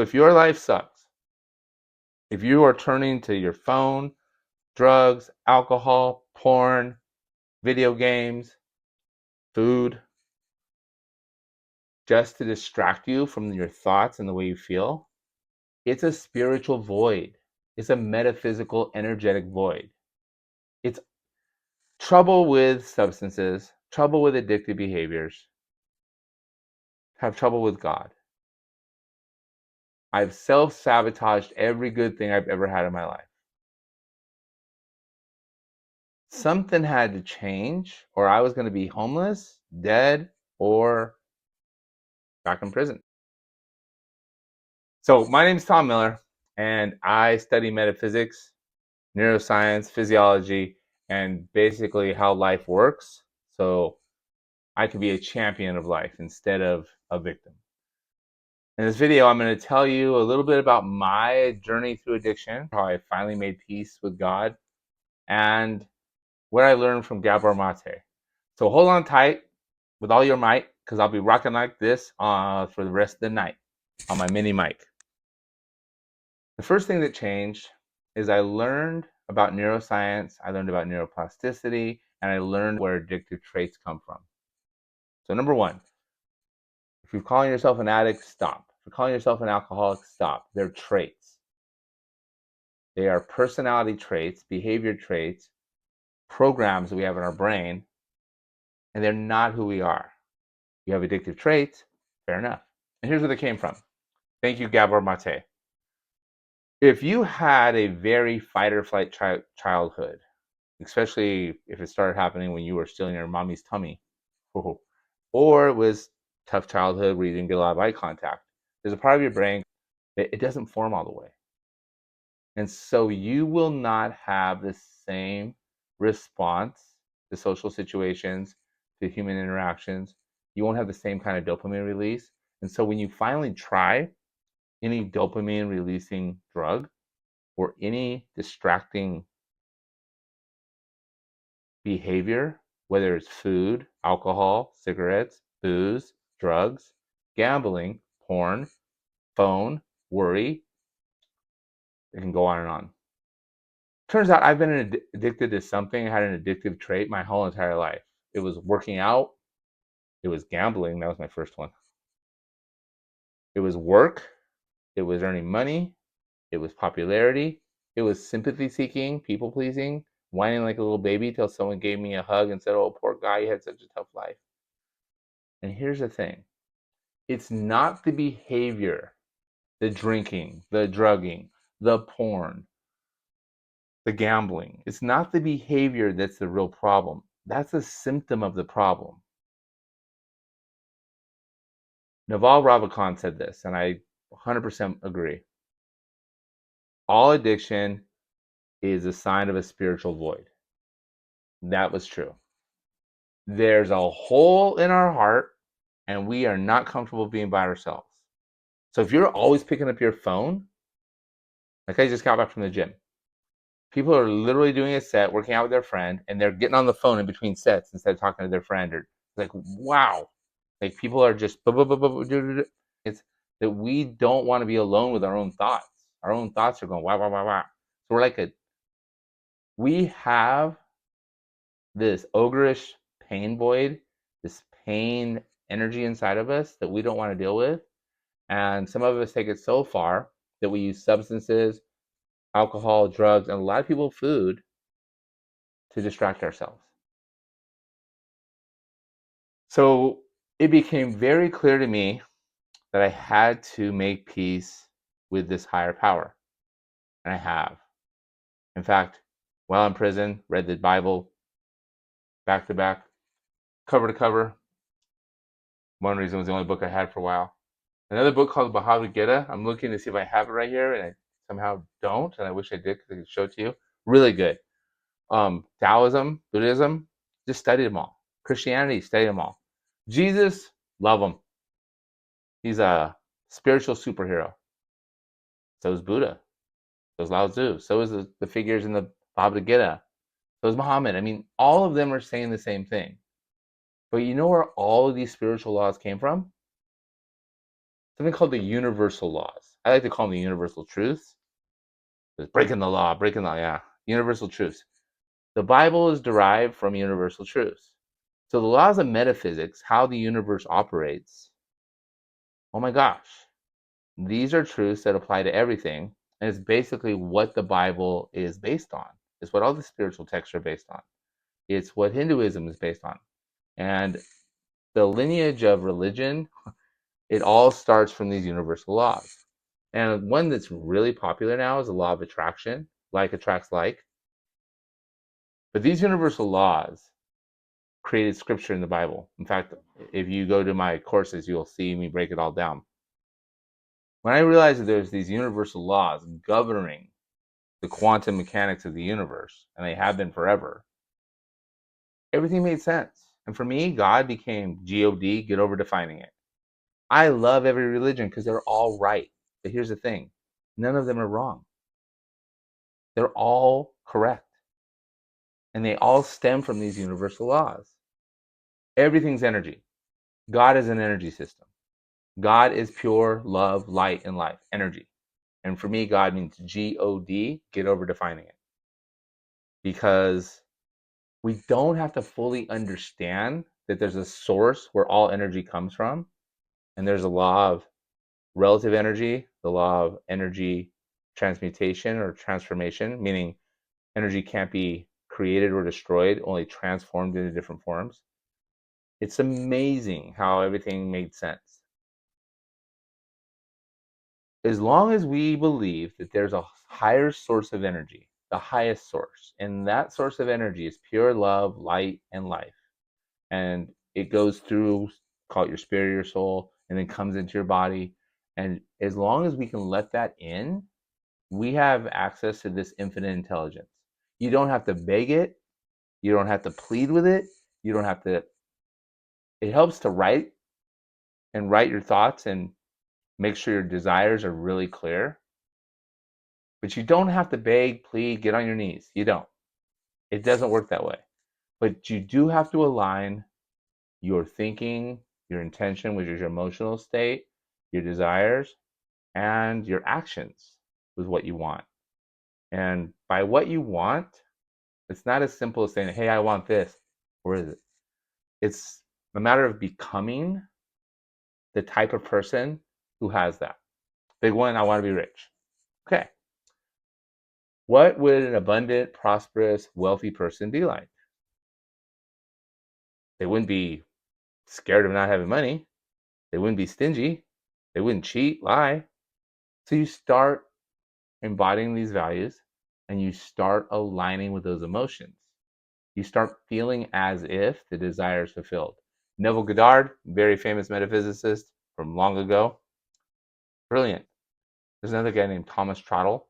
If your life sucks, if you are turning to your phone, drugs, alcohol, porn, video games, food, just to distract you from your thoughts and the way you feel, it's a spiritual void. It's a metaphysical, energetic void. It's trouble with substances, trouble with addictive behaviors, have trouble with God. I've self-sabotaged every good thing I've ever had in my life. Something had to change, or I was going to be homeless, dead, or back in prison. So my name is Tom Miller, and I study metaphysics, neuroscience, physiology, and basically how life works. So I could be a champion of life instead of a victim. In this video, I'm going to tell you a little bit about my journey through addiction, how I finally made peace with God, and what I learned from Gabor Maté. So hold on tight with all your might, because I'll be rocking like this for the rest of the night on my mini mic. The first thing that changed is I learned about neuroscience, I learned about neuroplasticity, and I learned where addictive traits come from. So number one, if you're calling yourself an addict, stop. If you're calling yourself an alcoholic, stop. They're traits. They are personality traits, behavior traits, programs that we have in our brain, and they're not who we are. You have addictive traits, fair enough. And here's where they came from. Thank you, Gabor Maté. If you had a very fight or flight childhood, especially if it started happening when you were still in your mommy's tummy, or it was tough childhood where you didn't get a lot of eye contact, there's a part of your brain that it doesn't form all the way. And so you will not have the same response to social situations, to human interactions. You won't have the same kind of dopamine release. And so when you finally try any dopamine releasing drug or any distracting behavior, whether it's food, alcohol, cigarettes, booze, drugs, gambling, porn, phone, worry, it can go on and on. Turns out I've been addicted to something. I had an addictive trait my whole entire life. It was working out. It was gambling. That was my first one. It was work. It was earning money. It was popularity. It was sympathy-seeking, people-pleasing, whining like a little baby till someone gave me a hug and said, "Oh, poor guy, you had such a tough life." And here's the thing. It's not the behavior, the drinking, the drugging, the porn, the gambling. It's not the behavior that's the real problem. That's a symptom of the problem. Naval Ravikant said this, and I 100% agree. All addiction is a sign of a spiritual void. That was true. There's a hole in our heart, and we are not comfortable being by ourselves. So if you're always picking up your phone, like I just got back from the gym, people are literally doing a set, working out with their friend, and they're getting on the phone in between sets instead of talking to their friend. Or like, wow, like people are just. It's that we don't want to be alone with our own thoughts. Our own thoughts are going wow, wow, wow, wow. So we have this ogreish pain void, this pain energy inside of us that we don't want to deal with. And some of us take it so far that we use substances, alcohol, drugs, and a lot of people food to distract ourselves. So it became very clear to me that I had to make peace with this higher power. And I have. In fact, while in prison, read the Bible back to back, cover to cover. One reason it was the only book I had for a while. Another book called Bhagavad Gita. I'm looking to see if I have it right here, and I somehow don't, and I wish I did because I could show it to you. Really good. Taoism, Buddhism, just studied them all. Christianity, studied them all. Jesus, love him. He's a spiritual superhero. So is Buddha. So is Lao Tzu. So is the figures in the Bhagavad Gita. So is Muhammad. I mean, all of them are saying the same thing. But you know where all of these spiritual laws came from? Something called the universal laws. I like to call them the universal truths. It's breaking the law, yeah. Universal truths. The Bible is derived from universal truths. So the laws of metaphysics, how the universe operates, oh my gosh, these are truths that apply to everything. And it's basically what the Bible is based on. It's what all the spiritual texts are based on. It's what Hinduism is based on. And the lineage of religion, it all starts from these universal laws. And one that's really popular now is the law of attraction. Like attracts like. But these universal laws created scripture in the Bible. In fact, if you go to my courses, you'll see me break it all down. When I realized that there's these universal laws governing the quantum mechanics of the universe, and they have been forever, everything made sense. And for me, God became God, get over defining it. I love every religion because they're all right. But here's the thing, none of them are wrong. They're all correct. And they all stem from these universal laws. Everything's energy. God is an energy system. God is pure love, light, and life, energy. And for me, God means God, get over defining it. Because we don't have to fully understand that there's a source where all energy comes from. And there's a law of relative energy, the law of energy transmutation or transformation, meaning energy can't be created or destroyed, only transformed into different forms. It's amazing how everything made sense. As long as we believe that there's a higher source of energy, the highest source, and that source of energy is pure love, light, and life, and it goes through, call it your spirit, your soul, and then comes into your body, and as long as we can let that in, we have access to this infinite intelligence. You don't have to beg it. You don't have to plead with it. You don't have to. It helps to write your thoughts and make sure your desires are really clear. But you don't have to beg, plead, get on your knees. You don't. It doesn't work that way. But you do have to align your thinking, your intention, which is your emotional state, your desires, and your actions with what you want. And by what you want, it's not as simple as saying, hey, I want this. Or is it? It's a matter of becoming the type of person who has that. Big one, I want to be rich. Okay. What would an abundant, prosperous, wealthy person be like? They wouldn't be scared of not having money. They wouldn't be stingy. They wouldn't cheat, lie. So you start embodying these values and you start aligning with those emotions. You start feeling as if the desire is fulfilled. Neville Goddard, very famous metaphysicist from long ago, brilliant. There's another guy named Thomas Trottle.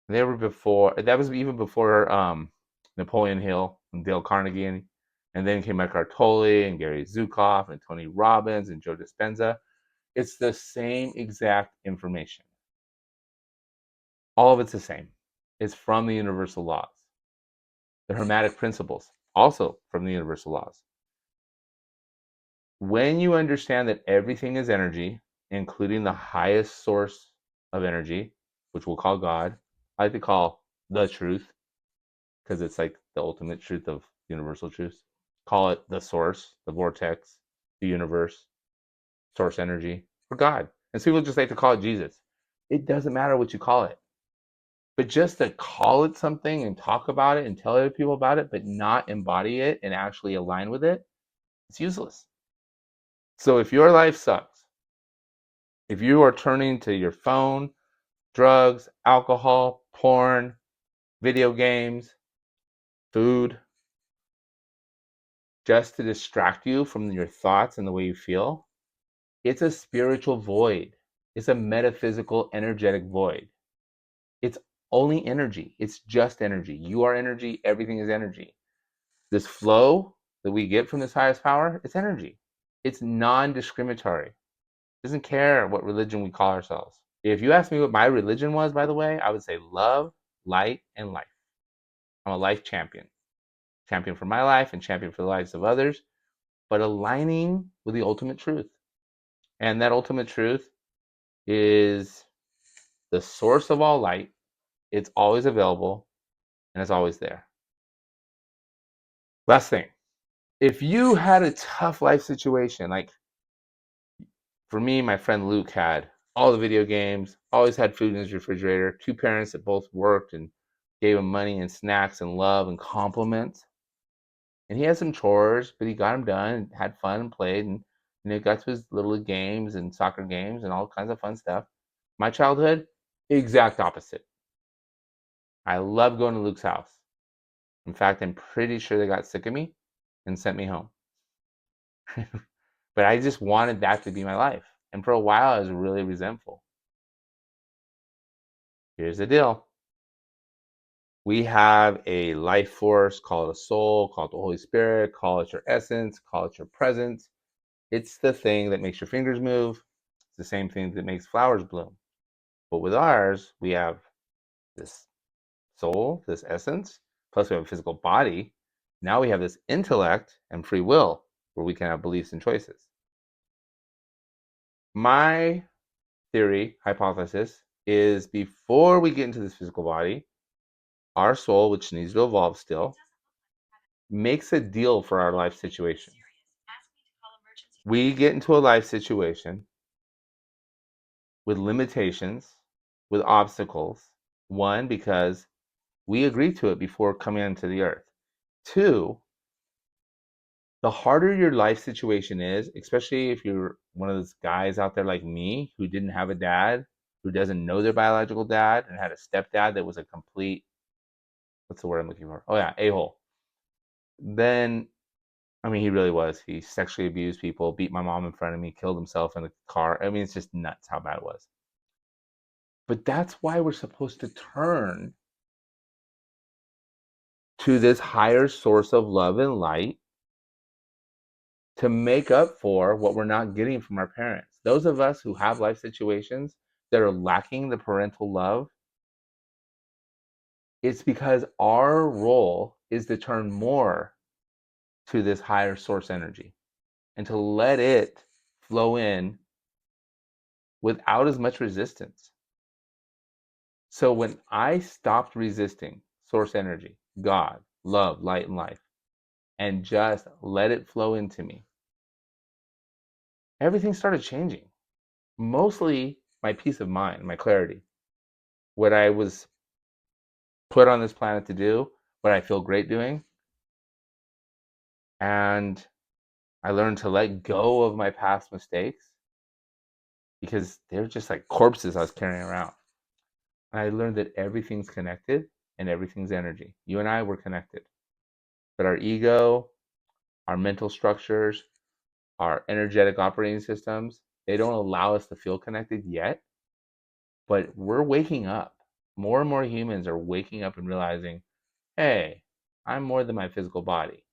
They were before, that was even before Napoleon Hill and Dale Carnegie, and then came Eckhart Tolle and Gary Zukav and Tony Robbins and Joe Dispenza. It's the same exact information. All of it's the same. It's from the universal laws. The Hermetic principles, also from the universal laws. When you understand that everything is energy, including the highest source of energy, which we'll call God, I like to call the truth, because it's like the ultimate truth of universal truths. Call it the source, the vortex, the universe, source energy, or God. And some people just like to call it Jesus. It doesn't matter what you call it. But just to call it something and talk about it and tell other people about it, but not embody it and actually align with it, it's useless. So if your life sucks, if you are turning to your phone, drugs, alcohol, porn, video games, food, just to distract you from your thoughts and the way you feel, it's a spiritual void. It's a metaphysical, energetic void. It's only energy. It's just energy. You are energy. Everything is energy. This flow that we get from this highest power, it's energy. It's non-discriminatory. It doesn't care what religion we call ourselves. If you ask me what my religion was, by the way, I would say love, light, and life. I'm a life champion. Champion for my life and champion for the lives of others, but aligning with the ultimate truth. And that ultimate truth is the source of all light. It's always available and it's always there. Last thing, if you had a tough life situation, like for me, my friend Luke had all the video games, always had food in his refrigerator, two parents that both worked and gave him money and snacks and love and compliments. And he had some chores, but he got them done and had fun and played and got to his little league games and soccer games and all kinds of fun stuff. My childhood, exact opposite. I love going to Luke's house. In fact, I'm pretty sure they got sick of me and sent me home. But I just wanted that to be my life. And for a while, I was really resentful. Here's the deal. We have a life force, call it a soul, call it the Holy Spirit, call it your essence, call it your presence. It's the thing that makes your fingers move. It's the same thing that makes flowers bloom. But with ours, we have this soul, this essence, plus we have a physical body. Now we have this intellect and free will where we can have beliefs and choices. My theory, hypothesis, is before we get into this physical body, our soul, which needs to evolve still, makes a deal for our life situation. We get into a life situation with limitations, with obstacles. One, because we agreed to it before coming into the earth. Two, the harder your life situation is, especially if you're one of those guys out there like me who didn't have a dad, who doesn't know their biological dad, and had a stepdad that was a complete, what's the word I'm looking for? Oh, yeah, a-hole. Then, I mean, he really was. He sexually abused people, beat my mom in front of me, killed himself in the car. I mean, it's just nuts how bad it was. But that's why we're supposed to turn to this higher source of love and light to make up for what we're not getting from our parents. Those of us who have life situations that are lacking the parental love, it's because our role is to turn more to this higher source energy and to let it flow in without as much resistance. So when I stopped resisting source energy, God, love, light, and life, and just let it flow into me, everything started changing. Mostly my peace of mind, my clarity, what I was put on this planet to do, what I feel great doing. And I learned to let go of my past mistakes because they're just like corpses I was carrying around. And I learned that everything's connected and everything's energy. You and I were connected. But our ego, our mental structures, our energetic operating systems, they don't allow us to feel connected yet. But we're waking up. More and more humans are waking up and realizing, hey, I'm more than my physical body.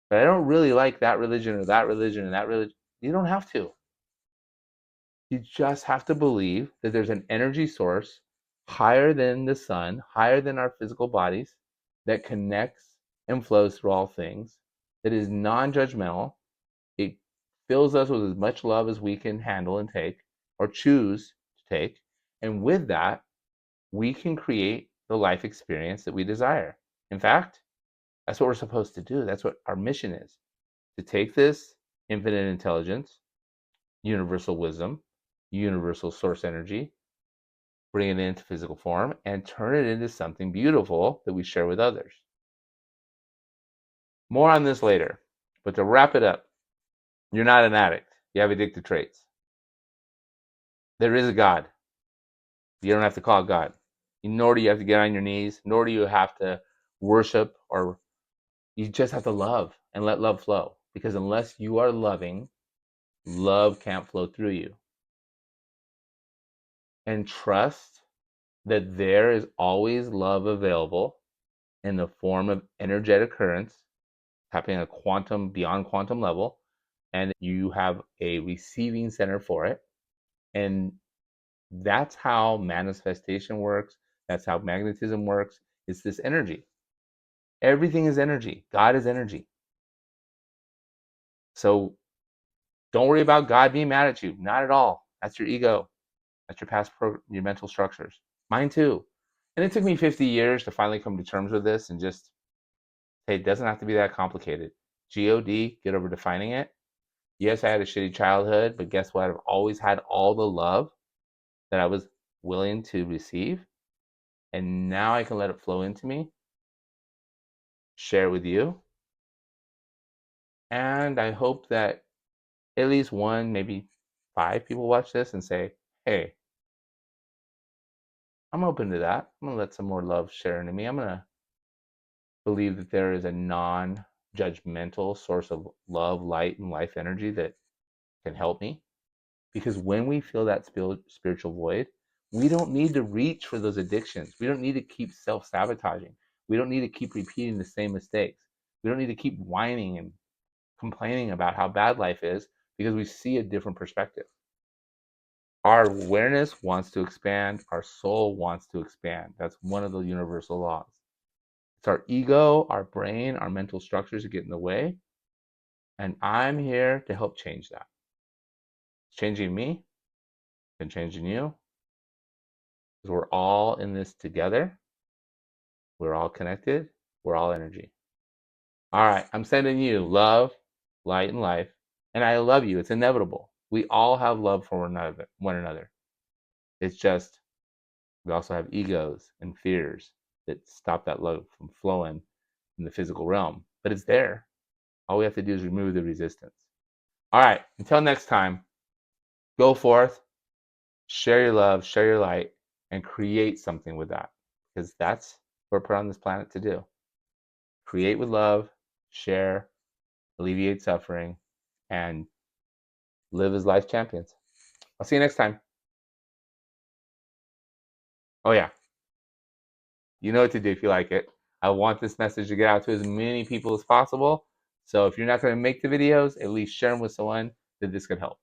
But I don't really like that religion or that religion and that religion. You don't have to. You just have to believe that there's an energy source higher than the sun, higher than our physical bodies, that connects and flows through all things, that is non judgmental. It fills us with as much love as we can handle and take or choose to take. And with that, we can create the life experience that we desire. In fact, that's what we're supposed to do. That's what our mission is, to take this infinite intelligence, universal wisdom, universal source energy, bring it into physical form, and turn it into something beautiful that we share with others. More on this later. But to wrap it up, you're not an addict. You have addictive traits. There is a God. You don't have to call it God. Nor do you have to get on your knees, nor do you have to worship, or you just have to love and let love flow. Because unless you are loving, love can't flow through you. And trust that there is always love available in the form of energetic currents happening at a quantum, beyond quantum level, and you have a receiving center for it. And that's how manifestation works. That's how magnetism works. It's this energy. Everything is energy. God is energy. So don't worry about God being mad at you. Not at all. That's your ego. That's your mental structures. Mine too. And it took me 50 years to finally come to terms with this and just say it doesn't have to be that complicated. God, get over defining it. Yes, I had a shitty childhood, but guess what? I've always had all the love that I was willing to receive. And now I can let it flow into me, share with you. And I hope that at least one, maybe 5 people watch this and say, hey, I'm open to that. I'm going to let some more love share into me. I'm going to believe that there is a non judgmental source of love, light, and life energy that can help me. Because when we feel that spiritual void, we don't need to reach for those addictions. We don't need to keep self sabotaging. We don't need to keep repeating the same mistakes. We don't need to keep whining and complaining about how bad life is because we see a different perspective. Our awareness wants to expand. Our soul wants to expand. That's one of the universal laws. It's our ego, our brain, our mental structures that get in the way. And I'm here to help change that. It's changing me, and changing you. Because we're all in this together. We're all connected. We're all energy. All right, I'm sending you love, light, and life. And I love you. It's inevitable. We all have love for one another. It's just we also have egos and fears that stop that love from flowing in the physical realm. But it's there. All we have to do is remove the resistance. All right, until next time, go forth, share your love, share your light, and create something with that. Because that's what we're put on this planet to do. Create with love, share, alleviate suffering, and live as life champions. I'll see you next time. Oh, yeah. You know what to do if you like it. I want this message to get out to as many people as possible. So if you're not going to make the videos, at least share them with someone that this could help.